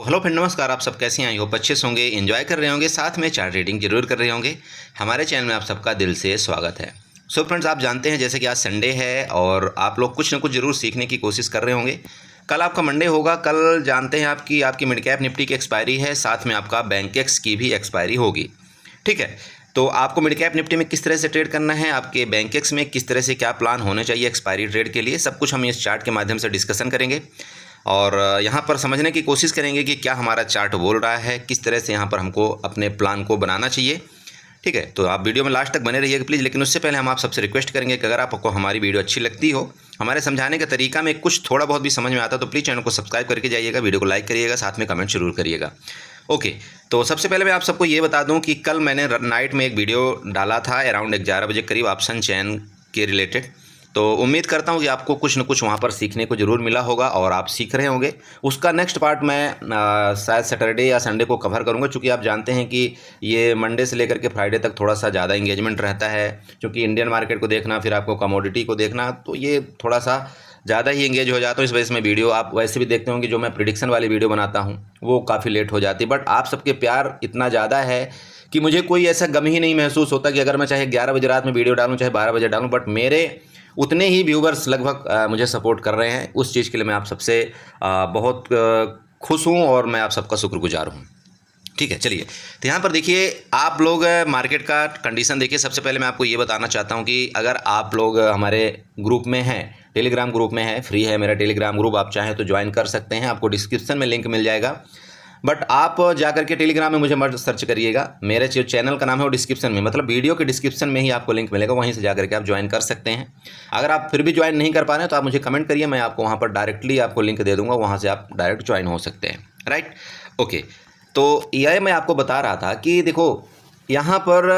Hello friend, नमस्कार। आप सब कैसे हैं? आई होप अच्छे से होंगे, एंजॉय कर रहे होंगे, साथ में चार्ट रीडिंग जरूर कर रहे होंगे। हमारे चैनल में आप सबका दिल से स्वागत है। सो फ्रेंड्स, आप जानते हैं जैसे कि आज संडे है और आप लोग कुछ ना कुछ ज़रूर सीखने की कोशिश कर रहे होंगे। कल आपका मंडे होगा। कल जानते हैं आपकी मिड कैप निफ्टी की एक्सपायरी है, साथ में आपका बैंकेक्स की भी एक्सपायरी होगी। ठीक है, तो आपको मिड कैप निफ्टी में किस तरह से ट्रेड करना है, आपके बैंकेक्स में किस तरह से क्या प्लान होने चाहिए एक्सपायरी ट्रेड के लिए, सब कुछ हम इस चार्ट के माध्यम से डिस्कशन करेंगे और यहाँ पर समझने की कोशिश करेंगे कि क्या हमारा चार्ट बोल रहा है, किस तरह से यहाँ पर हमको अपने प्लान को बनाना चाहिए। ठीक है, तो आप वीडियो में लास्ट तक बने रहिएगा प्लीज़। लेकिन उससे पहले हम आप सबसे रिक्वेस्ट करेंगे कि अगर आपको हमारी वीडियो अच्छी लगती हो, हमारे समझाने का तरीका में कुछ थोड़ा बहुत भी समझ में आता तो प्लीज़ चैनल को सब्सक्राइब करके जाइएगा, वीडियो को लाइक करिएगा, साथ में कमेंट जरूर करिएगा। ओके, तो सबसे पहले मैं आप सबको ये बता दूं कि कल मैंने नाइट में एक वीडियो डाला था अराउंड 11 बजे करीब ऑप्शन चैन के रिलेटेड। तो उम्मीद करता हूं कि आपको कुछ न कुछ वहां पर सीखने को ज़रूर मिला होगा और आप सीख रहे होंगे। उसका नेक्स्ट पार्ट मैं शायद सैटरडे या संडे को कवर करूंगा, क्योंकि आप जानते हैं कि ये मंडे से लेकर के फ्राइडे तक थोड़ा सा ज़्यादा इंगेजमेंट रहता है, क्योंकि इंडियन मार्केट को देखना, फिर आपको कमोडिटी को देखना, तो ये थोड़ा सा ज़्यादा ही एंगेज हो जाता हूँ। इस वजह से मैं वीडियो, आप वैसे भी देखते होंगे जो मैं प्रिडिक्शन वाली वीडियो बनाता हूँ वो काफ़ी लेट हो जाती है। बट आप सबके प्यार इतना ज़्यादा है कि मुझे कोई ऐसा गम ही नहीं महसूस होता कि अगर मैं चाहे 11 बजे रात में वीडियो डालूँ, चाहे 12 बजे डालूँ, बट मेरे उतने ही व्यूवर्स लगभग मुझे सपोर्ट कर रहे हैं। उस चीज़ के लिए मैं आप सबसे बहुत खुश हूँ और मैं आप सबका शुक्रगुजार हूँ। ठीक है, चलिए, तो यहाँ पर देखिए, आप लोग मार्केट का कंडीशन देखिए। सबसे पहले मैं आपको ये बताना चाहता हूँ कि अगर आप लोग हमारे ग्रुप में हैं, टेलीग्राम ग्रुप में है, फ्री है मेरा टेलीग्राम ग्रुप, आप चाहें तो ज्वाइन कर सकते हैं, आपको डिस्क्रिप्शन में लिंक मिल जाएगा। बट आप जा करके टेलीग्राम में मुझे मत सर्च करिएगा, मेरे जो चैनल का नाम है वो डिस्क्रिप्शन में, मतलब वीडियो के डिस्क्रिप्शन में ही आपको लिंक मिलेगा, वहीं से जा करके आप ज्वाइन कर सकते हैं। अगर आप फिर भी ज्वाइन नहीं कर पा रहे हैं तो आप मुझे कमेंट करिए, मैं आपको वहाँ पर डायरेक्टली आपको लिंक दे दूँगा, वहाँ से आप डायरेक्ट ज्वाइन हो सकते हैं। Right, okay. तो यह मैं आपको बता रहा था कि देखो, यहाँ पर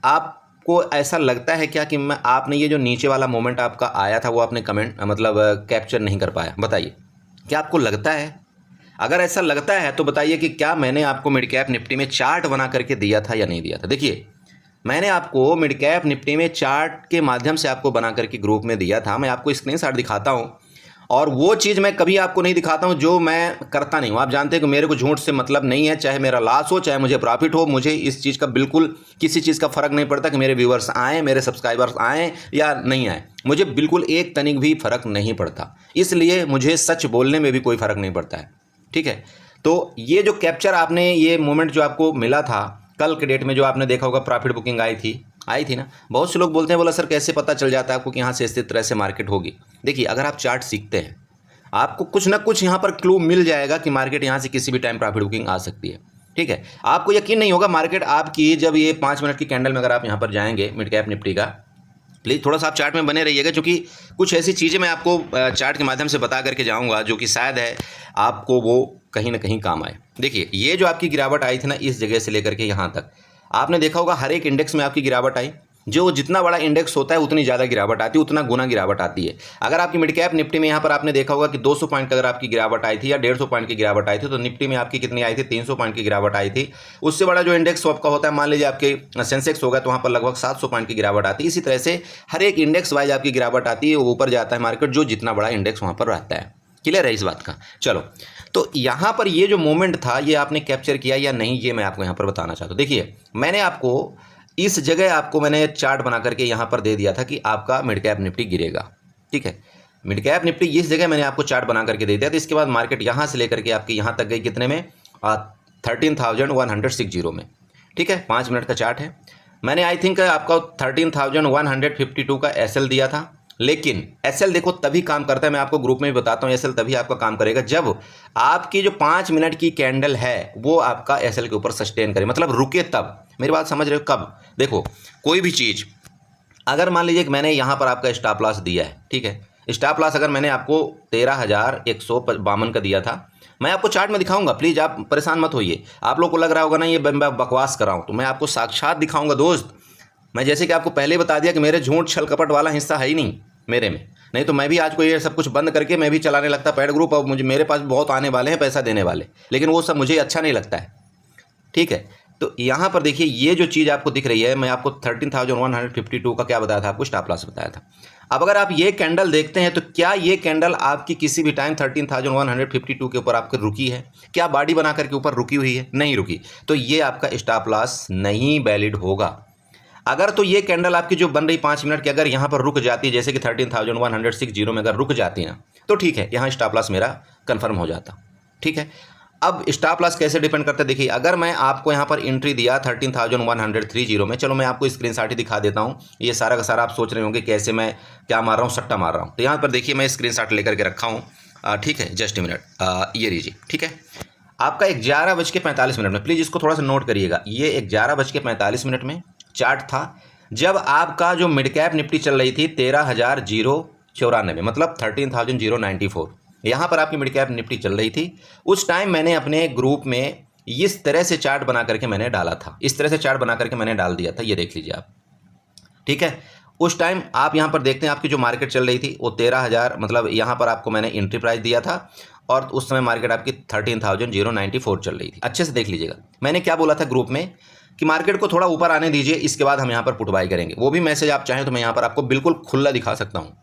आपको ऐसा लगता है क्या कि आपने ये जो नीचे वाला मोमेंट आपका आया था वो आपने कमेंट मतलब कैप्चर नहीं कर पाया? बताइए, क्या आपको लगता है? अगर ऐसा लगता है तो बताइए कि क्या मैंने आपको मिड कैप निफ्टी में चार्ट बना करके दिया था या नहीं दिया था। देखिए, मैंने आपको मिड कैप निफ्टी में चार्ट के माध्यम से आपको बना करके ग्रुप में दिया था। मैं आपको स्क्रीनशॉट दिखाता हूं, और वो चीज़ मैं कभी आपको नहीं दिखाता हूं जो मैं करता नहीं हूं। आप जानते हैं कि मेरे को झूठ से मतलब नहीं है, चाहे मेरा लॉस हो चाहे मुझे प्रॉफिट हो, मुझे इस चीज़ का बिल्कुल किसी चीज़ का फ़र्क नहीं पड़ता कि मेरे व्यूअर्स आएँ, मेरे सब्सक्राइबर्स आएँ या नहीं आएँ, मुझे बिल्कुल एक तनिक भी फ़र्क नहीं पड़ता। इसलिए मुझे सच बोलने में भी कोई फ़र्क नहीं पड़ता है। ठीक है, तो ये जो कैप्चर आपने, ये मोमेंट जो आपको मिला था कल के डेट में, जो आपने देखा होगा प्रॉफिट बुकिंग आई थी ना। बहुत से लोग बोलते हैं, बोला सर कैसे पता चल जाता है आपको कि यहाँ से इस तरह से मार्केट होगी। देखिए, अगर आप चार्ट सीखते हैं, आपको कुछ ना कुछ यहाँ पर क्लू मिल जाएगा कि मार्केट यहाँ से किसी भी टाइम प्रॉफिट बुकिंग आ सकती है। ठीक है, आपको यकीन नहीं होगा मार्केट आपकी, जब ये 5 मिनट की कैंडल में अगर आप यहाँ पर जाएंगे मिड कैप निफ्टी का, प्लीज़ थोड़ा सा आप चार्ट में बने रहिएगा, क्योंकि कुछ ऐसी चीज़ें मैं आपको चार्ट के माध्यम से बता करके जाऊंगा जो कि शायद है आपको वो कहीं ना कहीं काम आए। देखिए, ये जो आपकी गिरावट आई थी ना, इस जगह से लेकर के यहाँ तक, आपने देखा होगा हर एक इंडेक्स में आपकी गिरावट आई। जो जितना बड़ा इंडेक्स होता है उतनी ज़्यादा गिरावट आती है, उतना गुना गिरावट आती है। अगर आपकी मिड कैप निफ्टी में यहाँ पर आपने देखा होगा कि 200 पॉइंट की अगर आपकी गिरावट आई थी या 150 पॉइंट की गिरावट आई थी, तो निफ्टी में आपकी कितनी आई थी? 300 पॉइंट की गिरावट आई थी। उससे बड़ा जो इंडेक्स आपका होता है, मान लीजिए आपके सेंसेक्स होगा, तो वहाँ पर लगभग 700 पॉइंट की गिरावट आती है। इसी तरह से हर एक इंडेक्स वाइज आपकी गिरावट आती है, वो ऊपर जाता है मार्केट, जो जितना बड़ा इंडेक्स वहाँ पर रहता है। क्लियर है इस बात का? चलो, तो यहाँ पर ये जो मोमेंट था, ये आपने कैप्चर किया या नहीं, ये मैं आपको यहाँ पर बताना चाहता हूँ। देखिए, मैंने आपको इस जगह आपको मैंने चार्ट बना करके यहाँ पर दे दिया था कि आपका मिड कैप निफ्टी गिरेगा। ठीक है, मिड कैप निफ्टी इस जगह मैंने आपको चार्ट बना करके दे दिया था। इसके बाद मार्केट यहाँ से लेकर के आपकी यहाँ तक गई कितने में? 13,160 में। ठीक है, 5 मिनट का चार्ट है। मैंने आई थिंक आपका 13,152 का एसएल दिया था, लेकिन एसएल देखो तभी काम करता है, मैं आपको ग्रुप में भी बताता हूँ, एसएल तभी आपका काम करेगा जब आपकी जो 5 मिनट की कैंडल है वो आपका एसएल के ऊपर सस्टेन करे, मतलब रुके तब। मेरी बात समझ रहे हो? कब? देखो, कोई भी चीज़, अगर मान लीजिए कि मैंने यहाँ पर आपका स्टॉप लॉस दिया है, ठीक है, स्टॉप लॉस अगर मैंने आपको 13,152 का दिया था, मैं आपको चार्ट में दिखाऊंगा, प्लीज़ आप परेशान मत होइए। आप लोग को लग रहा होगा ना ये बकवास कर रहा हूँ, तो मैं आपको साक्षात दिखाऊंगा दोस्त। मैं जैसे कि आपको पहले बता दिया कि मेरे झूठ छल कपट वाला हिस्सा है ही नहीं मेरे में, नहीं तो मैं भी आज को ये सब कुछ बंद करके मैं भी चलाने लगता पेड ग्रुप, और मुझे मेरे पास बहुत आने वाले हैं पैसा देने वाले, लेकिन वो सब मुझे अच्छा नहीं लगता है। ठीक है, तो यहाँ पर देखिए, ये जो चीज़ आपको दिख रही है, मैं आपको 13,152 का क्या बताया था, आपको स्टॉप लॉस बताया था। अब अगर आप ये कैंडल देखते हैं तो क्या ये कैंडल आपकी किसी भी टाइम 13,152 के ऊपर आपकी रुकी है? क्या बॉडी बना करके ऊपर रुकी हुई है? नहीं रुकी। तो ये आपका स्टॉप लॉस नहीं वैलिड होगा। अगर तो ये कैंडल आपकी जो बन रही 5 मिनट की अगर यहाँ पर रुक जाती है, जैसे कि 13,160 में अगर रुक जाती ना, तो ठीक है, यहाँ स्टॉप लॉस मेरा कन्फर्म हो जाता। ठीक है, अब स्टॉप लॉस कैसे डिपेंड करता है? देखिए, अगर मैं आपको यहाँ पर एंट्री दिया 13,130 में, चलो मैं आपको स्क्रीनशॉट ही दिखा देता हूँ। ये सारा का सारा आप सोच रहे होंगे कैसे मैं क्या मार रहा हूँ, सट्टा मार रहा हूँ। तो यहाँ पर देखिए, मैं स्क्रीनशॉट लेकर के रखा हूँ। ठीक है, जस्ट मिनट, ये लीजिए। ठीक है, आपका 11:45 में, प्लीज़ इसको थोड़ा सा नोट करिएगा। ये 11:45 में चार्ट था जब आपका जो मिड कैप निफ्टी चल रही थी 13,094, मतलब 13,094। यहाँ पर आपकी मिड कैप निफ्टी चल रही थी। उस टाइम मैंने अपने ग्रुप में इस तरह से चार्ट बना करके मैंने डाला था, इस तरह से चार्ट बना करके मैंने डाल दिया था। ये देख लीजिए आप। ठीक है, उस टाइम आप यहाँ पर देखते हैं आपकी जो मार्केट चल रही थी वो 13,000, मतलब यहाँ पर आपको मैंने एंट्री प्राइस दिया था और उस समय मार्केट आपकी 13,094 चल रही थी। अच्छे से देख लीजिएगा, मैंने क्या बोला था ग्रुप में कि मार्केट को थोड़ा ऊपर आने दीजिए, इसके बाद हम यहाँ पर पुट बाय करेंगे। वो भी मैसेज आप चाहें तो मैं यहाँ पर आपको बिल्कुल खुला दिखा सकता हूँ।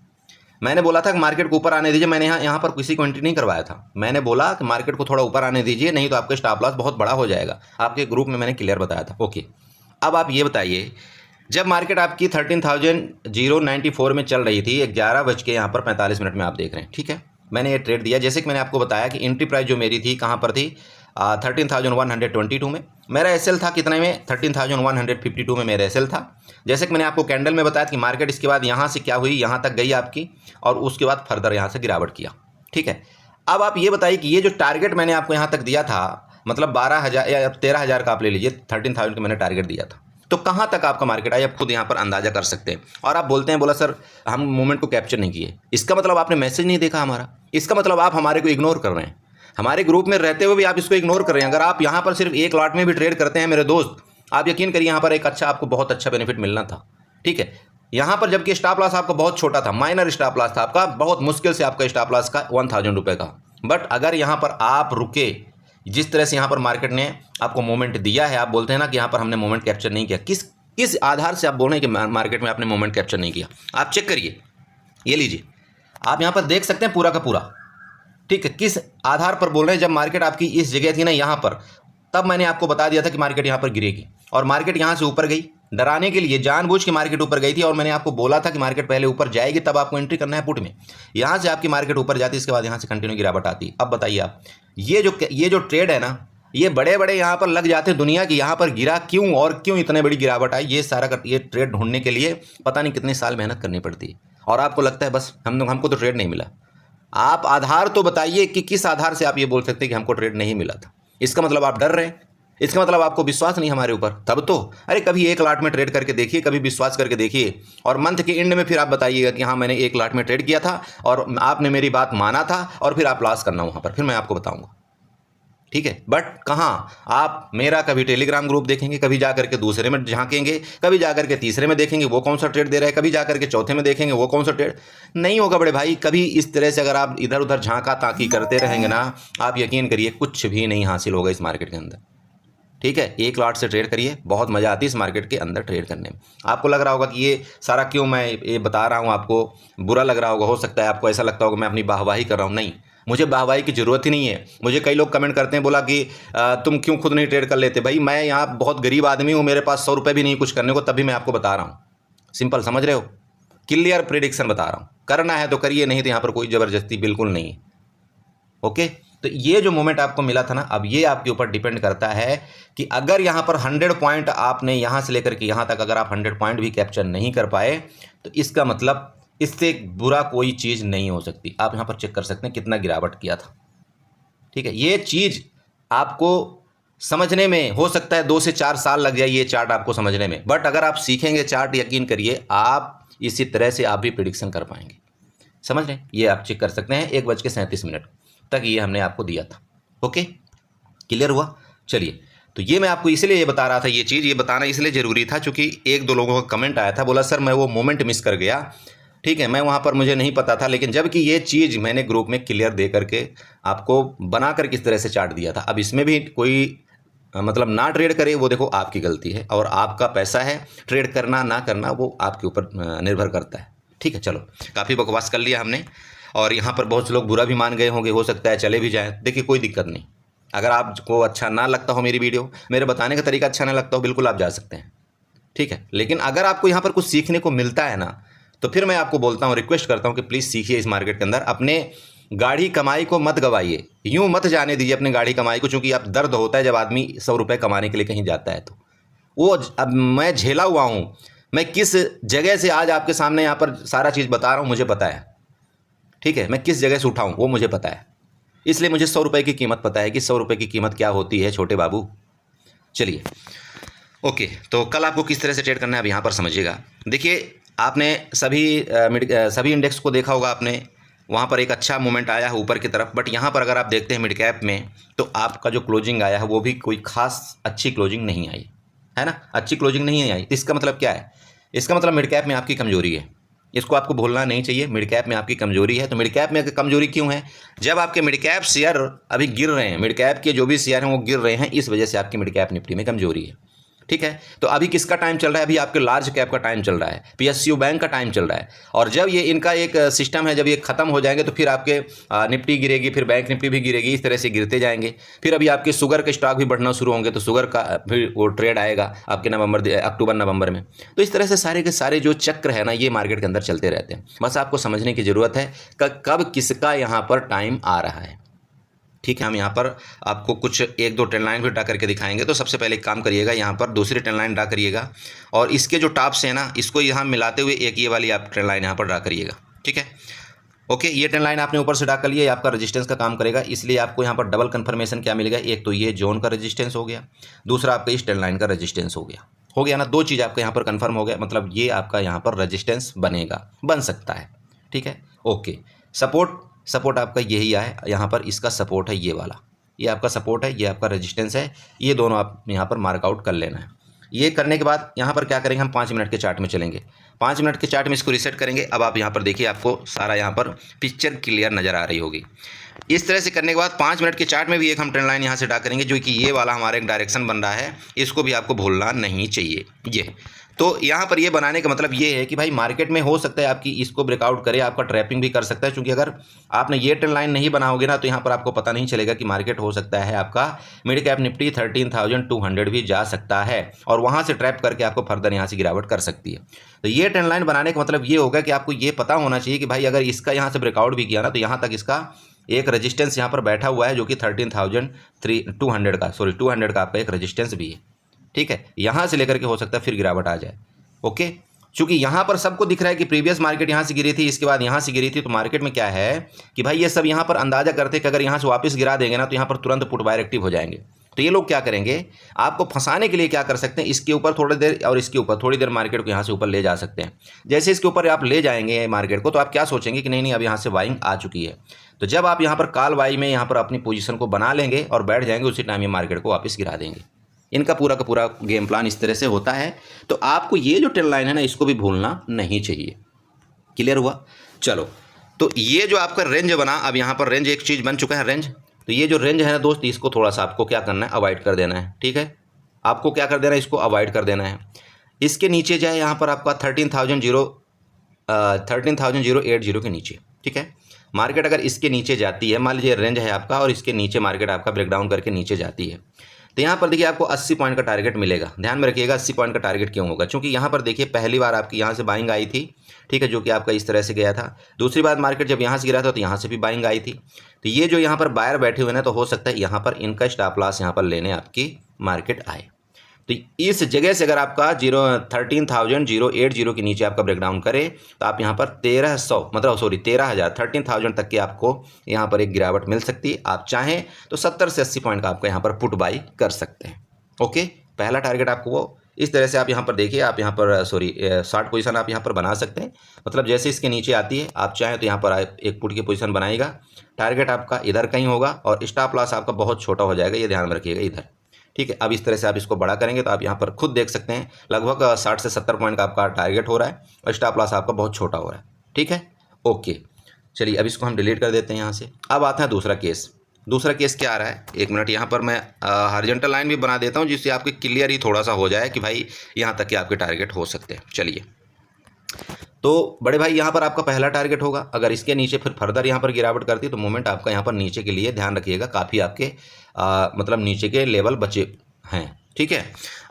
मैंने बोला था कि मार्केट को ऊपर आने दीजिए। मैंने यहाँ पर किसी को एंट्री नहीं करवाया था। मैंने बोला कि मार्केट को थोड़ा ऊपर आने दीजिए, नहीं तो आपका स्टॉप लॉस बहुत बड़ा हो जाएगा। आपके ग्रुप में मैंने क्लियर बताया था। ओके, अब आप ये बताइए, जब मार्केट आपकी 13,094 में चल रही थी, 11:45 में आप देख रहे हैं। ठीक है, मैंने ये ट्रेड दिया। जैसे कि मैंने आपको बताया कि एंट्री प्राइस जो मेरी थी कहाँ पर थी, 13,122 में। मेरा एसएल था कितने में? 13,152 में मेरा एसएल था। जैसे कि मैंने आपको कैंडल में बताया कि मार्केट इसके बाद यहाँ से क्या हुई, यहाँ तक गई आपकी, और उसके बाद फर्दर यहाँ से गिरावट किया। ठीक है, अब आप ये बताइए कि ये जो टारगेट मैंने आपको यहाँ तक दिया था, मतलब 12,000 या 13,000 का आप ले लीजिए, 13,000 का मैंने टारगेट दिया था, तो कहाँ तक आपका मार्केट आया आप खुद यहाँ पर अंदाजा कर सकते हैं। और आप बोलते हैं, बोला सर हम मूवमेंट को कैप्चर नहीं किए। इसका मतलब आपने मैसेज नहीं देखा हमारा, इसका मतलब आप हमारे को इग्नोर कर रहे हैं। हमारे ग्रुप में रहते हुए भी आप इसको इग्नोर कर रहे हैं। अगर आप यहाँ पर सिर्फ एक लॉट में भी ट्रेड करते हैं मेरे दोस्त, आप यकीन करिए यहाँ पर एक अच्छा, आपको बहुत अच्छा बेनिफिट मिलना था। ठीक है, यहाँ पर जबकि स्टॉप लॉस आपका बहुत छोटा था, माइनर स्टॉप लॉस था आपका, बहुत मुश्किल से आपका स्टॉप लॉस का 1,000 रुपये का। बट अगर यहाँ पर आप रुके, जिस तरह से यहाँ पर मार्केट ने आपको मोमेंट दिया है, आप बोलते हैं ना कि यहाँ पर हमने मोमेंट कैप्चर नहीं किया। किस आधार से आप बोल रहे हैं कि मार्केट में आपने मोमेंट कैप्चर नहीं किया? आप चेक करिए, ये लीजिए, आप यहाँ पर देख सकते हैं पूरा का पूरा। ठीक है, किस आधार पर बोल रहे हैं? जब मार्केट आपकी इस जगह थी ना, यहाँ पर, तब मैंने आपको बता दिया था कि मार्केट यहाँ पर गिरेगी, और मार्केट यहाँ से ऊपर गई। डराने के लिए जानबूझ के मार्केट ऊपर गई थी, और मैंने आपको बोला था कि मार्केट पहले ऊपर जाएगी तब आपको एंट्री करना है पुट में। यहाँ से आपकी मार्केट ऊपर जाती, इसके बाद यहाँ से कंटिन्यू गिरावट आती। अब बताइए आप, ये जो ट्रेड है ना, ये बड़े बड़े यहाँ पर लग जाते हैं दुनिया की, यहाँ पर गिरा क्यों और क्यों इतने बड़ी गिरावट आई, ये सारा ये ट्रेड ढूंढने के लिए पता नहीं कितने साल मेहनत करनी पड़ती है। और आपको लगता है बस हमको तो ट्रेड नहीं मिला। आप आधार तो बताइए कि किस आधार से आप ये बोल सकते हैं कि हमको ट्रेड नहीं मिला था। इसका मतलब आप डर रहे हैं, इसका मतलब आपको विश्वास नहीं हमारे ऊपर। तब तो अरे कभी एक लाट में ट्रेड करके देखिए, कभी विश्वास करके देखिए, और मंथ के एंड में फिर आप बताइएगा कि हाँ मैंने एक लाट में ट्रेड किया था और आपने मेरी बात माना था, और फिर आप लॉस करना वहाँ पर, फिर मैं आपको बताऊँगा। ठीक है, बट कहाँ आप मेरा कभी टेलीग्राम ग्रुप देखेंगे, कभी जा करके दूसरे में झांकेंगे, कभी जा करके तीसरे में देखेंगे वो कौन सा ट्रेड दे रहा है, कभी जा करके चौथे में देखेंगे वो कौन सा ट्रेड। नहीं होगा बड़े भाई, कभी इस तरह से अगर आप इधर उधर झांका ताकी करते रहेंगे ना, आप यकीन करिए कुछ भी नहीं हासिल होगा इस मार्केट के अंदर। ठीक है, एक लॉट से ट्रेड करिए, बहुत मज़ा आती है इस मार्केट के अंदर ट्रेड करने में। आपको लग रहा होगा कि ये सारा क्यों मैं ये बता रहा हूँ, आपको बुरा लग रहा होगा, हो सकता है आपको ऐसा लगता होगा मैं अपनी वाहवाही कर रहा हूँ। नहीं, मुझे वाहवाही की ज़रूरत ही नहीं है। मुझे कई लोग कमेंट करते हैं, बोला कि तुम क्यों खुद नहीं ट्रेड कर लेते। भाई मैं यहाँ बहुत गरीब आदमी हूँ, मेरे पास 100 रुपये भी नहीं कुछ करने को, तभी मैं आपको बता रहा हूँ। सिंपल, समझ रहे हो? क्लियर प्रेडिक्शन बता रहा हूँ। करना है तो करिए, नहीं तो यहाँ पर कोई ज़बरदस्ती बिल्कुल नहीं है। ओके, तो ये जो मोमेंट आपको मिला था ना, अब ये आपके ऊपर डिपेंड करता है कि अगर यहाँ पर 100 पॉइंट आपने यहाँ से लेकर के यहाँ तक अगर आप 100 पॉइंट भी कैप्चर नहीं कर पाए, तो इसका मतलब इससे बुरा कोई चीज़ नहीं हो सकती। आप यहाँ पर चेक कर सकते हैं कितना गिरावट किया था। ठीक है, ये चीज़ आपको समझने में हो सकता है 2 से 4 साल लग जाए ये चार्ट आपको समझने में, बट अगर आप सीखेंगे चार्ट, यकीन करिए आप इसी तरह से आप भी प्रेडिक्शन कर पाएंगे। समझ रहे हैं? ये आप चेक कर सकते हैं 1:37 तक ये हमने आपको दिया था। ओके, क्लियर हुआ? चलिए, तो ये मैं आपको इसलिए ये बता रहा था, ये चीज़ ये बताना इसलिए ज़रूरी था क्योंकि 1-2 लोगों का कमेंट आया था, बोला सर मैं वो मोमेंट मिस कर गया। ठीक है, मैं वहाँ पर मुझे नहीं पता था, लेकिन जबकि ये चीज़ मैंने ग्रुप में क्लियर दे करके आपको बना कर किस तरह से चार्ट दिया था। अब इसमें भी कोई मतलब ना ट्रेड करे, वो देखो आपकी गलती है और आपका पैसा है, ट्रेड करना ना करना वो आपके ऊपर निर्भर करता है। ठीक है, चलो काफ़ी बकवास कर लिया हमने, और यहाँ पर बहुत से लोग बुरा भी मान गए होंगे, हो सकता है चले भी जाएँ। देखिए कोई दिक्कत नहीं, अगर आपको अच्छा ना लगता हो मेरी वीडियो, मेरे बताने का तरीका अच्छा ना लगता हो, बिल्कुल आप जा सकते हैं, ठीक है। लेकिन अगर आपको यहाँ पर कुछ सीखने को मिलता है ना, तो फिर मैं आपको बोलता हूँ, रिक्वेस्ट करता हूँ कि प्लीज़ सीखिए इस मार्केट के अंदर, अपने गाढ़ी कमाई को मत गवाइए, यूँ मत जाने दीजिए अपने गाढ़ी कमाई को, चूँकि अब दर्द होता है जब आदमी 100 रुपये कमाने के लिए कहीं जाता है, तो वो अब मैं झेला हुआ हूँ, मैं किस जगह से आज आपके सामने यहाँ पर सारा चीज़ बता रहा हूँ, मुझे पता है, ठीक है। मैं किस जगह से उठाऊँ वो मुझे पता है, इसलिए मुझे 100 रुपये की कीमत पता है कि 100 रुपये की कीमत क्या होती है छोटे बाबू। चलिए ओके, तो कल आपको किस तरह से ट्रेड करना है अब यहाँ पर समझिएगा। देखिए आपने सभी इंडेक्स को देखा होगा आपने, वहाँ पर एक अच्छा मूवमेंट आया है ऊपर की तरफ, बट यहाँ पर अगर आप देखते हैं मिड कैप में, तो आपका जो क्लोजिंग आया है वो भी कोई खास अच्छी क्लोजिंग नहीं आई है ना, अच्छी क्लोजिंग नहीं आई। इसका मतलब क्या है, इसका मतलब मिड कैप में आपकी कमजोरी है, इसको आपको भूलना नहीं चाहिए। मिड कैप में आपकी कमजोरी है, तो मिड कैप में कमजोरी क्यों है, जब आपके मिड कैप शेयर अभी गिर रहे हैं, मिड कैप के जो भी शेयर हैं वो गिर रहे हैं, इस वजह से आपकी मिड कैप निफ्टी में कमजोरी है, ठीक है। तो अभी किसका टाइम चल रहा है, अभी आपके लार्ज कैप का टाइम चल रहा है, पीएसयू बैंक का टाइम चल रहा है, और जब ये इनका एक सिस्टम है, जब ये खत्म हो जाएंगे तो फिर आपके निफ्टी गिरेगी, फिर बैंक निफ्टी भी गिरेगी, इस तरह से गिरते जाएंगे। फिर अभी आपके शुगर के स्टॉक भी बढ़ना शुरू होंगे, तो शुगर का फिर वो ट्रेड आएगा आपके अक्टूबर नवंबर में। तो इस तरह से सारे के सारे जो चक्र है ना, ये मार्केट के अंदर चलते रहते हैं। बस आपको समझने की ज़रूरत है कब किसका यहाँ पर टाइम आ रहा है, ठीक है। हम यहाँ पर आपको कुछ एक दो ट्रेंड लाइन भी ड्रा करके दिखाएंगे। तो सबसे पहले एक काम करिएगा, यहाँ पर दूसरी ट्रेंड लाइन ड्रा करिएगा, और इसके जो टॉप्स हैं ना, इसको यहाँ मिलाते हुए एक ये वाली आप ट्रेंड लाइन यहाँ पर ड्रा करिएगा, ठीक है। ओके, ये ट्रेंड लाइन आपने ऊपर से ड्रा कर लिया, ये आपका रेजिस्टेंस का काम करेगा, इसलिए आपको यहाँ पर डबल कंफर्मेशन क्या मिलेगा, एक तो ये जोन का रेजिस्टेंस हो गया, दूसरा आपका इस ट्रेंड लाइन का रेजिस्टेंस हो गया ना, दो चीज़ आपका यहाँ पर कंफर्म हो गया, मतलब ये आपका यहाँ पर रेजिस्टेंस बन सकता है, ठीक है। ओके, सपोर्ट आपका यही है, यहाँ पर इसका सपोर्ट है ये वाला, ये आपका सपोर्ट है, ये आपका रेजिस्टेंस है, ये दोनों आप यहाँ पर मार्कआउट कर लेना है। ये करने के बाद यहाँ पर क्या करेंगे, हम 5 मिनट के चार्ट में चलेंगे, 5 मिनट के चार्ट में इसको रीसेट करेंगे। अब आप यहाँ पर देखिए, आपको सारा यहाँ पर पिक्चर क्लियर नज़र आ रही होगी। इस तरह से करने के बाद 5 मिनट के चार्ट में भी एक हम ट्रेंड लाइन यहाँ से ड्रा करेंगे, जो कि ये वाला हमारा एक डायरेक्शन बन रहा है, इसको भी आपको भूलना नहीं चाहिए। ये तो यहाँ पर ये बनाने का मतलब ये है कि भाई मार्केट में हो सकता है आपकी इसको ब्रेकआउट करे, आपका ट्रैपिंग भी कर सकता है, क्योंकि अगर आपने ये ट्रेंड लाइन नहीं बनाओगे ना, तो यहाँ पर आपको पता नहीं चलेगा कि मार्केट हो सकता है आपका मिड कैप निफ्टी 13,200 भी जा सकता है, और वहाँ से ट्रैप करके आपको फर्दर यहाँ से गिरावट कर सकती है। तो ये ट्रेंड लाइन बनाने का मतलब ये होगा कि आपको ये पता होना चाहिए कि भाई अगर इसका यहाँ से ब्रेकआउट भी किया ना, तो यहाँ तक इसका एक रेजिस्टेंस यहाँ पर बैठा हुआ है, जो कि 13,200 का आपका एक रेजिस्टेंस भी है, ठीक है। यहाँ से लेकर के हो सकता है फिर गिरावट आ जाए, ओके। चूंकि यहाँ पर सबको दिख रहा है कि प्रीवियस मार्केट यहाँ से गिरी थी, इसके बाद यहाँ से गिरी थी, तो मार्केट में क्या है कि भाई ये सब यहाँ पर अंदाजा करते हैं कि अगर यहाँ से वापस गिरा देंगे ना, तो यहाँ पर तुरंत पुट बायर एक्टिव हो जाएंगे। तो ये लोग क्या करेंगे, आपको फंसाने के लिए क्या कर सकते हैं, इसके ऊपर थोड़ी देर और इसके ऊपर थोड़ी देर मार्केट को यहाँ से ऊपर ले जा सकते हैं। जैसे इसके ऊपर आप ले जाएंगे मार्केट को, तो आप क्या सोचेंगे कि नहीं नहीं अब यहाँ से बाइंग आ चुकी है, तो जब आप यहाँ पर कॉल बाई में यहाँ पर अपनी पोजीशन को बना लेंगे और बैठ जाएंगे, उसी टाइम ये मार्केट को वापस गिरा देंगे। इनका पूरा का पूरा गेम प्लान इस तरह से होता है। तो आपको ये जो ट्रेंड लाइन है ना, इसको भी भूलना नहीं चाहिए। क्लियर हुआ? चलो, तो ये जो आपका रेंज बना, अब यहाँ पर रेंज एक चीज़ बन चुका है रेंज। तो ये जो रेंज है ना दोस्त, इसको थोड़ा सा आपको क्या करना है, अवॉइड कर देना है, ठीक है। आपको क्या कर देना है, इसको अवॉइड कर देना है। इसके नीचे जाए यहाँ पर आपका 13,080 के नीचे, ठीक है। मार्केट अगर इसके नीचे जाती है, मान लीजिए रेंज है आपका और इसके नीचे मार्केट आपका ब्रेकडाउन करके नीचे जाती है, तो यहाँ पर देखिए आपको 80 पॉइंट का टारगेट मिलेगा। ध्यान में रखिएगा 80 पॉइंट का टारगेट क्यों होगा, क्योंकि यहाँ पर देखिए पहली बार आपकी यहाँ से बाइंग आई थी, ठीक है, जो कि आपका इस तरह से गया था। दूसरी बार मार्केट जब यहाँ से गिरा था, तो यहाँ से भी बाइंग आई थी। तो ये जो यहाँ पर बायर बैठे हुए ना, तो हो सकता है यहाँ पर इनका स्टॉप लॉस यहाँ पर लेने आपकी मार्केट आए। तो इस जगह से अगर आपका 13,080 के नीचे आपका ब्रेकडाउन करे, तो आप यहाँ पर 13,000 तक के आपको यहाँ पर एक गिरावट मिल सकती है। आप चाहें तो 70 से 80 पॉइंट का आपका यहाँ पर पुट बाई कर सकते हैं। ओके, पहला टारगेट आपको वो इस तरह से आप यहाँ पर देखिए, आप यहाँ पर शॉर्ट पोजीशन आप यहाँ पर बना सकते हैं। मतलब जैसे इसके नीचे आती है, आप चाहें तो यहाँ पर एक पुट की पोजीशन बनाएगा। टारगेट आपका इधर कहीं होगा और स्टॉप लॉस आपका बहुत छोटा हो जाएगा, ये ध्यान में रखिएगा इधर, ठीक है। अब इस तरह से आप इसको बड़ा करेंगे तो आप यहाँ पर खुद देख सकते हैं लगभग 60 से 70 पॉइंट का आपका टारगेट हो रहा है और स्टॉप लॉस आपका बहुत छोटा हो रहा है, ठीक है। ओके, चलिए अब इसको हम डिलीट कर देते हैं यहाँ से। अब आता है दूसरा केस। दूसरा केस क्या आ रहा है, एक मिनट, यहाँ पर मैं हॉरिजॉन्टल लाइन भी बना देता हूँ, जिससे आपके क्लियर ही थोड़ा सा हो जाए कि भाई यहाँ तक के आपके टारगेट हो सकते हैं। चलिए तो बड़े भाई यहाँ पर आपका पहला टारगेट होगा। अगर इसके नीचे फिर फर्दर यहाँ पर गिरावट करती है तो मूवमेंट आपका यहाँ पर नीचे के लिए ध्यान रखिएगा, काफ़ी आपके मतलब नीचे के लेवल बचे हैं। ठीक है,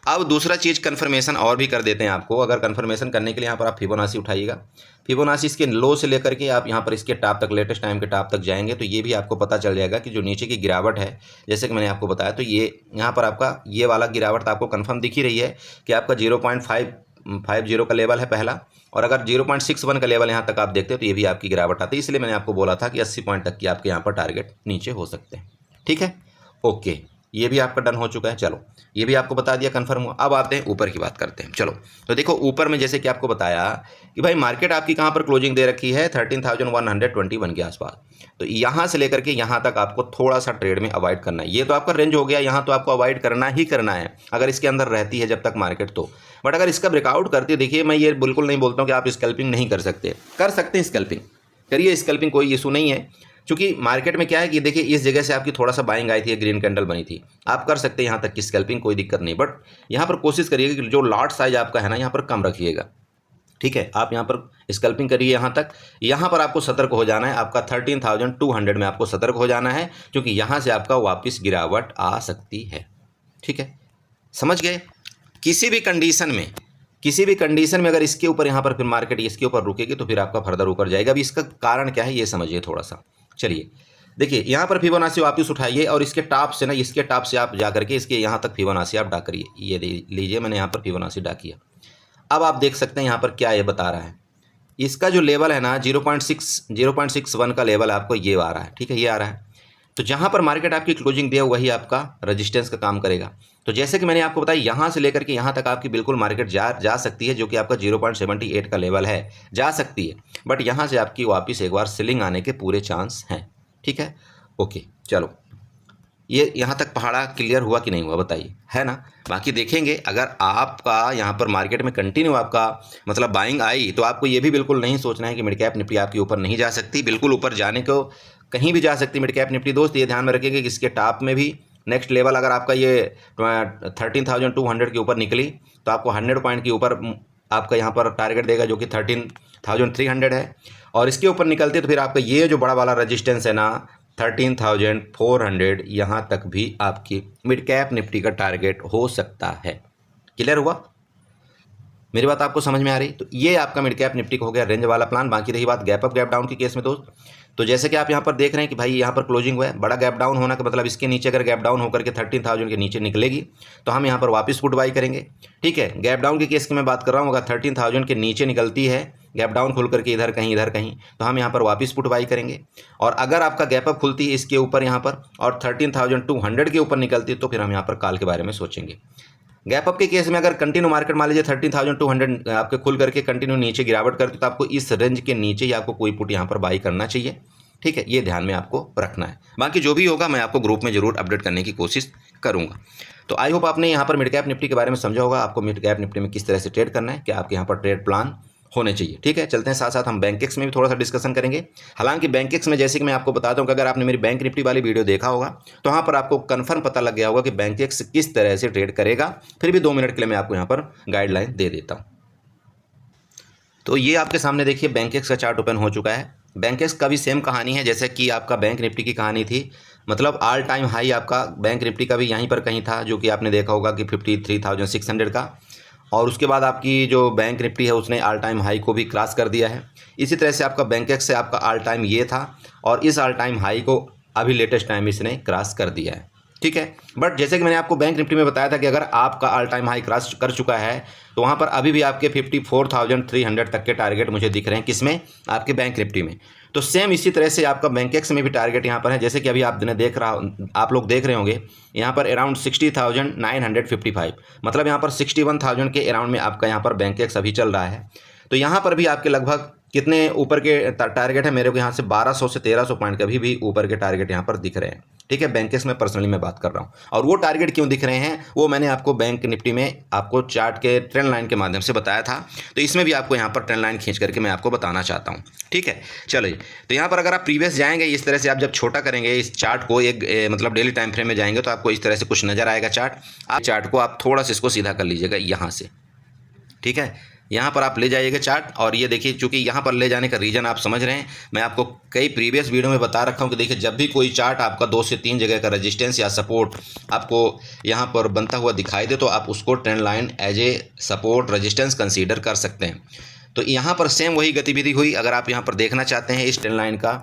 अब दूसरा चीज़ कन्फर्मेशन और भी कर देते हैं आपको। अगर कन्फर्मेशन करने के लिए यहाँ पर आप फिबोनाची उठाइएगा, फिबोनाची इसके लो से लेकर के आप यहाँ पर इसके टॉप तक, लेटेस्ट टाइम के टॉप तक जाएंगे तो ये भी आपको पता चल जाएगा कि जो नीचे की गिरावट है, जैसे कि मैंने आपको बताया, तो ये यहाँ पर आपका ये वाला गिरावट आपको कन्फर्म दिख ही रही है कि आपका 0.550 का लेवल है पहला, और अगर 0.61 का लेवल यहाँ तक आप देखते हैं तो ये भी आपकी गिरावट आती है। इसलिए मैंने आपको बोला था कि 80 पॉइंट तक की आपके यहाँ पर टारगेट नीचे हो सकते हैं। ठीक है, ओके, ये भी आपका डन हो चुका है। चलो, ये भी आपको बता दिया, कंफर्म हुआ। अब आते हैं ऊपर की बात करते हैं। चलो, तो देखो ऊपर में जैसे कि आपको बताया कि भाई मार्केट आपकी कहाँ पर क्लोजिंग दे रखी है 13,121 के आसपास। तो यहाँ से लेकर के यहाँ तक आपको थोड़ा सा ट्रेड में अवॉइड करना है। ये तो आपका रेंज हो गया, यहाँ तो आपको अवॉइड करना ही करना है अगर इसके अंदर रहती है जब तक मार्केट तो। बट अगर इसका ब्रेकआउट करती है, देखिए मैं ये बिल्कुल नहीं बोलता हूँ कि आप स्कैल्पिंग नहीं कर सकते, कर सकते हैं स्कैल्पिंग, करिए स्कैल्पिंग, कोई इशू नहीं है। क्योंकि मार्केट में क्या है कि देखिए इस जगह से आपकी थोड़ा सा बाइंग आई थी, ग्रीन कैंडल बनी थी, आप कर सकते हैं यहाँ तक की स्कैल्पिंग, कोई दिक्कत नहीं। बट यहाँ पर कोशिश करिएगा कि जो लॉट साइज आपका है ना यहाँ पर कम रखिएगा। ठीक है, आप यहाँ पर स्कैल्पिंग करिए यहाँ तक। यहाँ पर आपको सतर्क हो जाना है, आपका 13,200 में आपको सतर्क हो जाना है, क्योंकि यहाँ से आपका वापस गिरावट आ सकती है। ठीक है, समझ गए। किसी भी कंडीशन में अगर इसके ऊपर यहाँ पर फिर मार्केट इसके ऊपर रुकेगी तो फिर आपका फर्दर ऊपर जाएगा। अभी इसका कारण क्या है ये समझिए थोड़ा सा। चलिए देखिए, यहाँ पर फिबोनाची वापस उठाइए और इसके टॉप से ना, इसके टॉप से आप जा करके इसके यहाँ तक फिबोनाची आप डाक करिए। ये लीजिए, मैंने यहाँ पर फिबोनाची डाक किया। अब आप देख सकते हैं यहाँ पर क्या ये बता रहा है, इसका जो लेवल है ना 0.61 का लेवल आपको ये आ रहा है। ठीक है, ये आ रहा है। तो जहाँ पर मार्केट आपकी क्लोजिंग दिया वही आपका रेजिस्टेंस का काम करेगा। तो जैसे कि मैंने आपको बताया, यहाँ से लेकर के यहाँ तक आपकी बिल्कुल मार्केट जा सकती है, जो कि आपका 0.78 का लेवल है, जा सकती है। बट यहाँ से आपकी वापस एक बार सेलिंग आने के पूरे चांस हैं। ठीक है, ओके, चलो ये यहाँ तक पहाड़ा क्लियर हुआ कि नहीं हुआ बताइए, है ना। बाकी देखेंगे, अगर आपका यहाँ पर मार्केट में कंटिन्यू आपका मतलब बाइंग आई तो आपको ये भी बिल्कुल नहीं सोचना है कि मिड कैप निफ्टी आपके ऊपर नहीं जा सकती। बिल्कुल ऊपर जाने को कहीं भी जा सकती मिड कैप निफ्टी दोस्त। ये ध्यान में रखेंगे कि इसके टॉप में भी नेक्स्ट लेवल अगर आपका ये 13,200 के ऊपर निकली तो आपको 100 पॉइंट के ऊपर आपका यहाँ पर टारगेट देगा, जो कि 13,300 है। और इसके ऊपर निकलते तो फिर आपका ये जो बड़ा वाला रजिस्टेंस है ना 13,400, यहाँ तक भी आपकी मिड कैप निफ्टी का टारगेट हो सकता है। क्लियर हुआ, मेरी बात आपको समझ में आ रही। तो ये आपका मिड कैप निफ्टी का हो गया रेंज वाला प्लान। बाकी रही बात गैप अप गैप डाउन की केस में दोस्त, तो जैसे कि आप यहाँ पर देख रहे हैं कि भाई यहाँ पर क्लोजिंग हुआ है, बड़ा गैप डाउन होना का मतलब इसके नीचे अगर गैप डाउन होकर के 13,000 के नीचे निकलेगी तो हम यहाँ पर वापस पुट बाई करेंगे। ठीक है, गैप डाउन के केस की मैं बात कर रहा हूँ। अगर 13,000 के नीचे निकलती है गैप डाउन खुल करके इधर कहीं तो हम यहाँ पर वापस पुट बाई करेंगे। और अगर आपका गैप अप खुलती है इसके ऊपर यहाँ पर और 13,200 के ऊपर निकलती है तो फिर हम यहाँ पर कॉल के बारे में सोचेंगे। गैप अप के केस में अगर कंटिन्यू मार्केट मान लीजिए 13,200 आपके खुल करके कंटिन्यू नीचे गिरावट करती तो आपको इस रेंज के नीचे ही आपको कोई पुट यहाँ पर बाई करना चाहिए। ठीक है, ये ध्यान में आपको रखना है। बाकी जो भी होगा मैं आपको ग्रुप में जरूर अपडेट करने की कोशिश करूंगा। तो आई होप आपने यहाँ पर मिड कैप निफ्टी के बारे में समझा होगा, आपको मिड कैप निफ्टी में किस तरह से ट्रेड करना है, क्या आपके यहाँ पर ट्रेड प्लान होने चाहिए। ठीक है, चलते हैं साथ साथ हम बैंकेक्स में भी थोड़ा सा डिस्कशन करेंगे। हालांकि बैंकेक्स में जैसे कि मैं आपको बताता हूं कि अगर आपने मेरी बैंक निफ्टी वाली वीडियो देखा होगा तो वहां पर आपको कंफर्म पता लग गया होगा कि बैंकेक्स किस तरह से ट्रेड करेगा। फिर भी 2 मिनट के लिए मैं आपको यहाँ पर गाइडलाइन दे देता हूँ। तो ये आपके सामने देखिए बैंकेक्स का चार्ट ओपन हो चुका है। बैंकेक्स का भी सेम कहानी है जैसे कि आपका बैंक निफ्टी की कहानी थी, मतलब ऑल टाइम हाई आपका बैंक निफ्टी का भी यहीं पर कहीं था, जो कि आपने देखा होगा कि 53,600 का। और उसके बाद आपकी जो बैंक निफ्टी है उसने ऑल टाइम हाई को भी क्रॉस कर दिया है। इसी तरह से आपका बैंकेक्स से आपका ऑल टाइम ये था और इस ऑल टाइम हाई को अभी लेटेस्ट टाइम इसने क्रॉस कर दिया है। ठीक है, बट जैसे कि मैंने आपको बैंक निफ्टी में बताया था कि अगर आपका ऑल टाइम हाई क्रॉस कर चुका है तो वहाँ पर अभी भी आपके 54,300 तक के टारगेट मुझे दिख रहे हैं। किसमें? आपके बैंक निफ्टी में। तो सेम इसी तरह से आपका बैंकेक्स में भी टारगेट यहाँ पर है। जैसे कि अभी आप लोग देख रहे होंगे यहाँ पर अराउंड 60,955, मतलब यहाँ पर 61,000 के अराउंड में आपका यहाँ पर बैंकेक्स अभी चल रहा है। तो यहाँ पर भी आपके लगभग कितने ऊपर के टारगेट है, मेरे को यहाँ से 1200 से 1300 पॉइंट के अभी भी ऊपर के टारगेट यहाँ पर दिख रहे हैं। ठीक है, बैंकेक्स में पर्सनली मैं बात कर रहा हूँ। और वो टारगेट क्यों दिख रहे हैं वो मैंने आपको बैंक निफ्टी में आपको चार्ट के ट्रेंड लाइन के माध्यम से बताया था। तो इसमें भी आपको यहाँ पर ट्रेंड लाइन खींच करके मैं आपको बताना चाहता हूँ। ठीक है, चलिए, तो यहाँ पर अगर आप प्रीवियस जाएंगे इस तरह से, आप जब छोटा करेंगे इस चार्ट को एक मतलब डेली टाइम फ्रेम में जाएंगे तो आपको इस तरह से कुछ नजर आएगा चार्ट। आप चार्ट को आप थोड़ा सा इसको सीधा कर लीजिएगा यहाँ से। ठीक है, यहाँ पर आप ले जाइएगा चार्ट, और ये देखिए चूँकि यहाँ पर ले जाने का रीज़न आप समझ रहे हैं, मैं आपको कई प्रीवियस वीडियो में बता रखा हूँ कि देखिए जब भी कोई चार्ट आपका 2 से 3 जगह का रेजिस्टेंस या सपोर्ट आपको यहाँ पर बनता हुआ दिखाई दे तो आप उसको trend line as a support resistance consider कर सकते हैं। तो यहाँ पर सेम वही गतिविधि हुई। अगर आप यहाँ पर देखना चाहते हैं इस ट्रेंड लाइन का,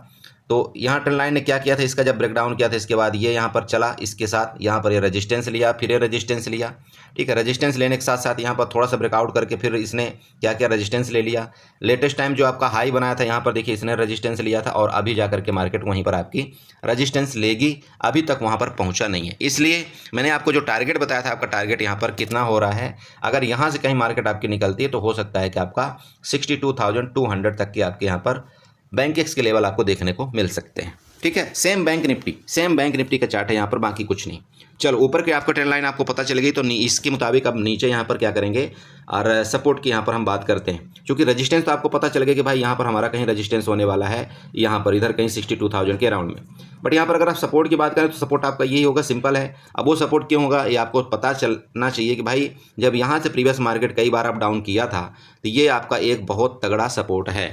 तो यहाँ ट्रेंड लाइन ने क्या किया था, इसका जब ब्रेकडाउन किया था इसके बाद ये यहाँ पर चला, इसके साथ यहाँ पर ये रेजिस्टेंस लिया, फिर ये रेजिस्टेंस लिया, ठीक है। रेजिस्टेंस लेने के साथ साथ यहाँ पर थोड़ा सा ब्रेकआउट करके फिर इसने क्या किया, रेजिस्टेंस ले लिया। लेटेस्ट टाइम जो आपका हाई बनाया था यहाँ पर देखिए इसने रेजिस्टेंस लिया था, और अभी जा करके मार्केट वहीं पर आपकी रेजिस्टेंस लेगी, अभी तक वहाँ पर पहुँचा नहीं है। इसलिए मैंने आपको जो टारगेट बताया था, आपका टारगेट यहाँ पर कितना हो रहा है, अगर यहाँ से कहीं मार्केट आपकी निकलती है तो हो सकता है कि आपका 62,200 तक की आपके यहाँ पर बैंक एक्स के लेवल आपको देखने को मिल सकते हैं, ठीक है। सेम बैंक निफ्टी का चार्ट है यहाँ पर, बाकी कुछ नहीं। चलो ऊपर के आपका ट्रेंड लाइन आपको पता चल गई, तो इसके मुताबिक अब नीचे यहाँ पर क्या करेंगे, और सपोर्ट की यहाँ पर हम बात करते हैं। क्योंकि रेजिस्टेंस तो आपको पता चल गया कि भाई यहाँ पर हमारा कहीं रेजिस्टेंस होने वाला है, यहाँ पर इधर कहीं 62,000 के अराउंड में। बट यहाँ पर अगर आप सपोर्ट की बात करें तो सपोर्ट आपका यही होगा, सिंपल है। अब वो सपोर्ट क्यों होगा ये आपको पता चलना चाहिए कि भाई जब यहाँ से प्रीवियस मार्केट कई बार अप डाउन किया था तो ये आपका एक बहुत तगड़ा सपोर्ट है।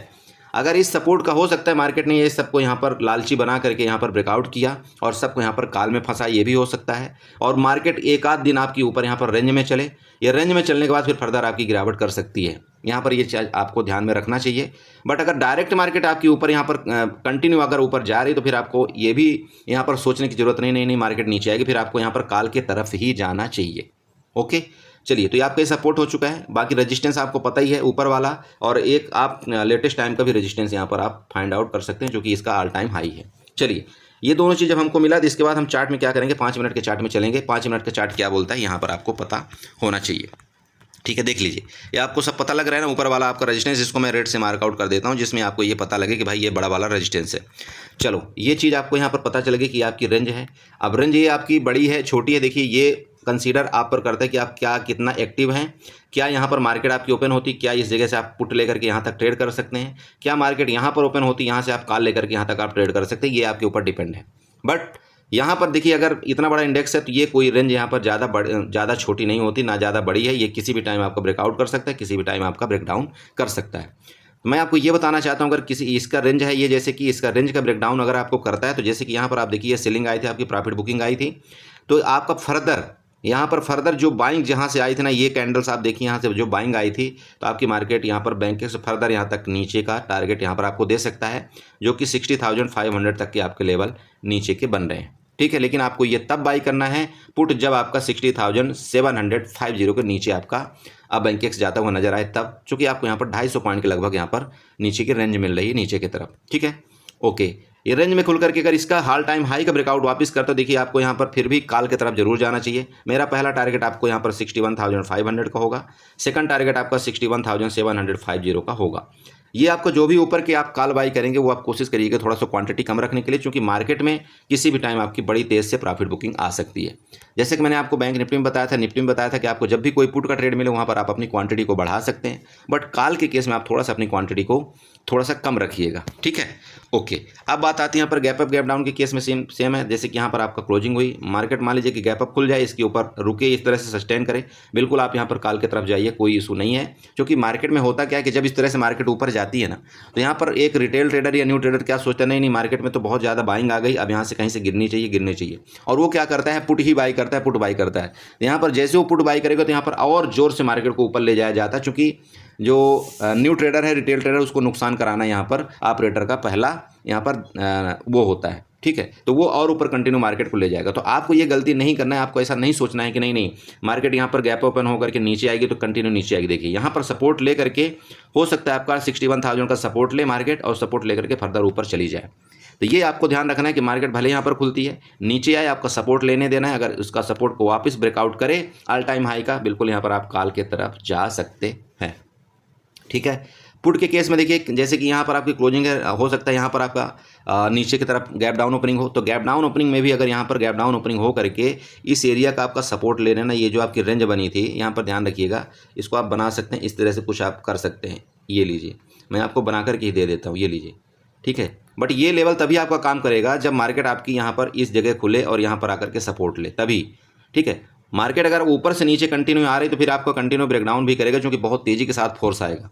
अगर इस सपोर्ट का हो सकता है मार्केट ने ये सबको यहाँ पर लालची बना करके यहाँ पर ब्रेकआउट किया और सबको यहाँ पर काल में फंसा, ये भी हो सकता है। और मार्केट एक आध दिन आपकी ऊपर यहाँ पर रेंज में चले, ये रेंज में चलने के बाद फिर फर्दर आपकी गिरावट कर सकती है, यहाँ पर ये आपको ध्यान में रखना चाहिए। बट अगर डायरेक्ट मार्केट आपकी ऊपर यहाँ पर कंटिन्यू अगर ऊपर जा रही तो फिर आपको ये भी यहाँ पर सोचने की जरूरत नहीं मार्केट नीचे आएगी, फिर आपको यहाँ पर काल के तरफ ही जाना चाहिए। ओके चलिए, तो ये आपका सपोर्ट हो चुका है। बाकी रेजिस्टेंस आपको पता ही है ऊपर वाला, और एक आप लेटेस्ट टाइम का भी रेजिस्टेंस यहाँ पर आप फाइंड आउट कर सकते हैं जो कि इसका ऑल टाइम हाई है। चलिए, ये दोनों चीज़ जब हमको मिला तो इसके बाद हम चार्ट में क्या करेंगे, 5 मिनट के चार्ट में चलेंगे। 5 मिनट का चार्ट क्या बोलता है यहाँ पर आपको पता होना चाहिए, ठीक है। देख लीजिए, ये आपको सब पता लग रहा है ना, ऊपर वाला आपका रेजिस्टेंस, इसको मैं रेड से मार्क आउट कर देता हूँ जिसमें आपको ये पता लगे कि भाई ये बड़ा वाला रेजिस्टेंस है। चलो, ये चीज़ आपको यहाँ पर पता चलेगी कि आपकी रेंज है। अब रेंज ये आपकी बड़ी है छोटी है, देखिए ये कंसीडर आप पर करते हैं कि आप क्या कितना एक्टिव हैं, क्या यहाँ पर मार्केट आपकी ओपन होती, क्या इस जगह से आप पुट लेकर के यहाँ तक ट्रेड कर सकते हैं, क्या मार्केट यहाँ पर ओपन होती, यहाँ से आप कॉल लेकर के यहाँ तक आप ट्रेड कर सकते हैं, ये आपके ऊपर डिपेंड है। बट यहाँ पर देखिए अगर इतना बड़ा इंडेक्स है तो ये कोई रेंज यहाँ पर ज़्यादा छोटी नहीं होती, ना ज़्यादा बड़ी है। ये किसी भी टाइम आपका ब्रेकआउट कर सकता है, किसी भी टाइम आपका ब्रेकडाउन कर सकता है। मैं आपको ये बताना चाहता हूँ, अगर किसी इसका रेंज है ये, जैसे कि इसका रेंज का ब्रेकडाउन अगर आपको करता है तो जैसे कि यहाँ पर आप देखिए ये सेलिंग आई थी, आपकी प्रॉफिट बुकिंग आई थी, तो आपका फर्दर यहाँ पर फर्दर जो बाइंग जहाँ से आई थी ना, ये कैंडल्स आप देखिए यहाँ से जो बाइंग आई थी, तो आपकी मार्केट यहाँ पर बैंक से फर्दर यहाँ तक नीचे का टारगेट यहाँ पर आपको दे सकता है, जो कि 60,500 तक के आपके लेवल नीचे के बन रहे हैं, ठीक है। लेकिन आपको ये तब बाई करना है पुट जब आपका 60,750 के नीचे आपका अब बैंक एक्स जाता हुआ नजर आए, तब चूंकि आपको यहाँ पर 250 पॉइंट के लगभग यहाँ पर नीचे की रेंज मिल रही है नीचे की तरफ, ठीक है। ओके, ये रेंज में खुल करके अगर इसका हाल टाइम हाई का ब्रेकआउट वापस करता है, देखिए आपको यहाँ पर फिर भी काल की तरफ जरूर जाना चाहिए। मेरा पहला टारगेट आपको यहाँ पर 61,500 का होगा, सेकंड टारगेट आपका 61,750 का होगा। ये आपको जो भी ऊपर के आप कॉल बाई करेंगे वो आप कोशिश करिएगा थोड़ा सा क्वांटिटी कम रखने के लिए, क्योंकि मार्केट में किसी भी टाइम आपकी बड़ी तेज़ से प्रॉफिट बुकिंग आ सकती है। जैसे कि मैंने आपको बैंक निफ्टी में बताया था कि आपको जब भी कोई पुट का ट्रेड मिले वहाँ पर आप अपनी क्वांटिटी को बढ़ा सकते हैं, बट कॉल के केस में आप थोड़ा सा अपनी क्वांटिटी को थोड़ा सा कम रखिएगा, ठीक है। ओके, अब बात आती है यहाँ पर गैप अप गैप डाउन के केस में सेम है। जैसे कि यहाँ पर आपका क्लोजिंग हुई, मार्केट मान लीजिए कि गैप अप खुल जाए, इसके ऊपर रुके, इस तरह से सस्टेन करे, बिल्कुल आप यहाँ पर कॉल की तरफ जाइए, कोई इशू नहीं है। क्योंकि मार्केट में होता क्या है कि जब इस तरह से मार्केट ऊपर जाती है ना, तो यहाँ पर एक रिटेल ट्रेडर या न्यू ट्रेडर क्या सोचता है, नहीं मार्केट में तो बहुत ज़्यादा बाइंग आ गई, अब यहाँ से कहीं से गिरनी चाहिए, और वो क्या करता है, पुट ही बाई करता है, पुट बाई करता है। यहाँ पर जैसे वो पुट बाई करेगा तो यहाँ पर और जोर से मार्केट को ऊपर ले जाया जाता है, चूँकि जो न्यू ट्रेडर है, रिटेल ट्रेडर, उसको नुकसान कराना यहाँ पर ऑपरेटर का पहला यहाँ पर वो होता है, ठीक है। तो वो और ऊपर कंटिन्यू मार्केट को ले जाएगा। तो आपको ये गलती नहीं करना है, आपको ऐसा नहीं सोचना है कि नहीं मार्केट यहाँ पर गैप ओपन होकर के नीचे आएगी तो कंटिन्यू नीचे आएगी। देखिए यहाँ पर सपोर्ट ले करके हो सकता है आपका 61,000 का सपोर्ट ले मार्केट, और सपोर्ट लेकर के फर्दर ऊपर चली जाए। तो ये आपको ध्यान रखना है कि मार्केट भले यहाँ पर खुलती है, नीचे आए, आपका सपोर्ट लेने देना है। अगर उसका सपोर्ट को वापस ब्रेकआउट करे ऑल टाइम हाई का, बिल्कुल यहाँ पर आप कॉल की तरफ जा सकते हैं, ठीक है। पुट के केस में देखिए जैसे कि यहाँ पर आपकी क्लोजिंग है, हो सकता है यहाँ पर आपका नीचे की तरफ गैप डाउन ओपनिंग हो, तो गैप डाउन ओपनिंग में भी अगर यहाँ पर गैप डाउन ओपनिंग हो करके इस एरिया का आपका सपोर्ट ले लेना, ये जो आपकी रेंज बनी थी यहाँ पर ध्यान रखिएगा, इसको आप बना सकते हैं, इस तरह से कुछ आप कर सकते हैं। ये लीजिए, मैं आपको बना करके ही दे देता हूँ, ये लीजिए, ठीक है। बट ये लेवल तभी आपका काम करेगा जब मार्केट आपकी यहाँ पर इस जगह खुले और यहाँ पर आकर के सपोर्ट ले, तभी, ठीक है। मार्केट अगर ऊपर से नीचे कंटिन्यू आ रही तो फिर आपका कंटिन्यू ब्रेकडाउन भी करेगा, क्योंकि बहुत तेज़ी के साथ फोर्स आएगा।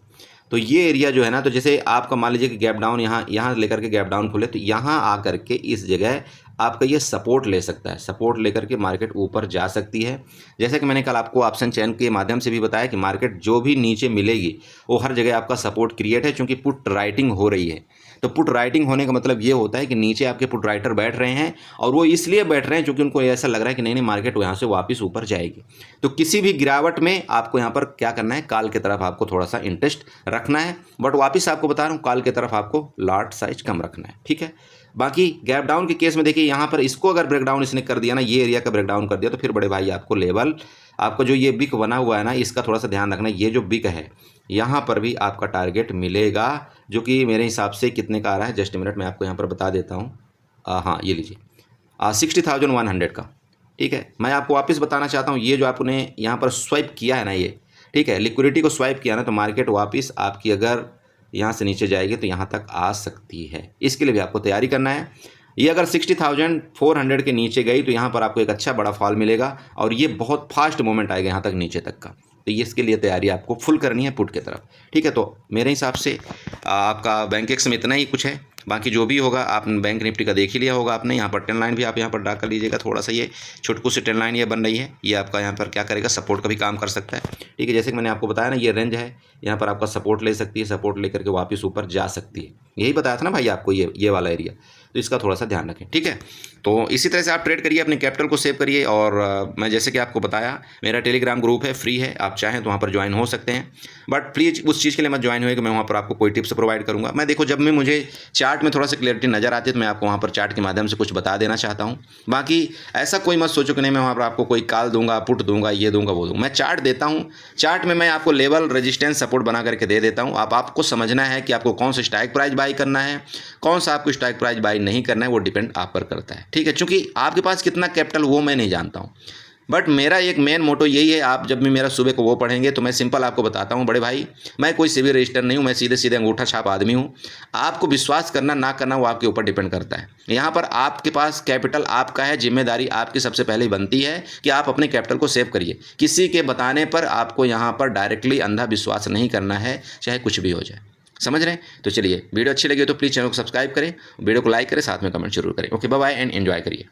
तो ये एरिया जो है ना, तो जैसे आपका मान लीजिए कि गैप डाउन यहाँ लेकर के गैप डाउन खुले, तो यहाँ आकर के इस जगह आपका ये सपोर्ट ले सकता है, सपोर्ट लेकर के मार्केट ऊपर जा सकती है। जैसे कि मैंने कल आपको ऑप्शन चैन के माध्यम से भी बताया कि मार्केट जो भी नीचे मिलेगी वो हर जगह आपका सपोर्ट क्रिएट है, क्योंकि पुट राइटिंग हो रही है। तो पुट राइटिंग होने का मतलब ये होता है कि नीचे आपके पुट राइटर बैठ रहे हैं, और वो इसलिए बैठ रहे हैं क्योंकि उनको ऐसा लग रहा है कि नहीं मार्केट यहाँ से वापस ऊपर जाएगी। तो किसी भी गिरावट में आपको यहाँ पर क्या करना है, कॉल की तरफ आपको थोड़ा सा इंटरेस्ट रखना है। बट वापस आपको बता रहा हूँ, कॉल की तरफ आपको लॉट साइज कम रखना है, ठीक है। बाकी गैप डाउन के केस में देखिए, यहाँ पर इसको अगर ब्रेकडाउन इसने कर दिया ना, ये एरिया का ब्रेकडाउन कर दिया, तो फिर बड़े भाई आपको लेवल, आपको जो ये बिक बना हुआ है ना, इसका थोड़ा सा ध्यान रखना है। ये जो बिक है यहाँ पर भी आपका टारगेट मिलेगा, जो कि मेरे हिसाब से कितने का आ रहा है, जस्ट मिनट मैं आपको यहाँ पर बता देता हूँ। हाँ ये लीजिए 60,100 का, ठीक है। मैं आपको वापस बताना चाहता हूँ, ये जो आपने यहाँ पर स्वाइप किया है ना, ये ठीक है, लिक्विडिटी को स्वाइप किया ना, तो मार्केट वापस आपकी अगर यहाँ से नीचे जाएगी तो यहाँ तक आ सकती है। इसके लिए भी आपको तैयारी करना है। ये अगर 60,400 के नीचे गई तो यहाँ पर आपको एक अच्छा बड़ा फॉल मिलेगा, और ये बहुत फास्ट मूवमेंट आएगा यहाँ तक नीचे तक का। तो ये इसके लिए तैयारी आपको फुल करनी है पुट की तरफ, ठीक है। तो मेरे हिसाब से आपका बैंक एक्स में इतना ही कुछ है। बाकी जो भी होगा आप बैंक निफ्टी का देख ही लिया होगा आपने। यहाँ पर ट्रेंड लाइन भी आप यहाँ पर ड्रा कर लीजिएगा, थोड़ा सा ये छुटकू से ट्रेंड लाइन ये बन रही है, ये आपका यहाँ पर क्या करेगा, सपोर्ट का भी काम कर सकता है, ठीक है। जैसे कि मैंने आपको बताया ना, ये रेंज है, यहाँ पर आपका सपोर्ट ले सकती है, सपोर्ट लेकर के वापस ऊपर जा सकती है। यही बताया था ना भाई आपको, ये वाला एरिया, तो इसका थोड़ा सा ध्यान रखें, ठीक है। तो इसी तरह से आप ट्रेड करिए, अपने कैपिटल को सेव करिए। और मैं जैसे कि आपको बताया, मेरा टेलीग्राम ग्रुप है, फ्री है, आप चाहें तो वहाँ पर ज्वाइन हो सकते हैं। बट प्लीज़ उस चीज़ के लिए मत ज्वाइन हुए कि मैं वहाँ पर आपको कोई टिप्स प्रोवाइड करूँगा। मैं देखो, जब मैं मुझे चार्ट में थोड़ा सा क्लियरिटी नज़र आती है तो मैं आपको वहाँ पर चार्ट के माध्यम से कुछ बता देना चाहता हूँ। बाकी ऐसा कोई मत सोचो कि नहीं मैं वहाँ पर आपको कोई कॉल दूंगा, पुट दूंगा, ये दूंगा, वो दूंगा। मैं चार्ट देता हूँ, चार्ट में मैं आपको लेवल, रेजिस्टेंस, सपोर्ट बना करके दे देता हूँ। आपको समझना है कि आपको कौन सा स्ट्राइक प्राइस बाई करना है, कौन सा आपको स्ट्राइक प्राइस बाई नहीं करना है, वो डिपेंड आप पर करता है, ठीक है। क्योंकि आपके पास कितना कैपिटल वो मैं नहीं जानता हूँ, बट मेरा एक मेन मोटो यही है। आप जब भी मेरा सुबह को वो पढ़ेंगे तो मैं सिंपल आपको बताता हूँ, बड़े भाई मैं कोई सिविल रजिस्टर नहीं हूँ, मैं सीधे सीधे अंगूठा छाप आदमी हूँ। आपको विश्वास करना ना करना वो आपके ऊपर डिपेंड करता है। यहाँ पर आपके पास कैपिटल आपका है, जिम्मेदारी आपकी सबसे पहले बनती है कि आप अपने कैपिटल को सेव करिए। किसी के बताने पर आपको यहाँ पर डायरेक्टली अंधा विश्वास नहीं करना है, चाहे कुछ भी हो जाए, समझ रहे हैं। तो चलिए, वीडियो अच्छी लगी तो प्लीज़ चैनल को सब्सक्राइब करें, वीडियो को लाइक करें, साथ में कमेंट जरूर करें। Okay, bye bye and enjoy करिए।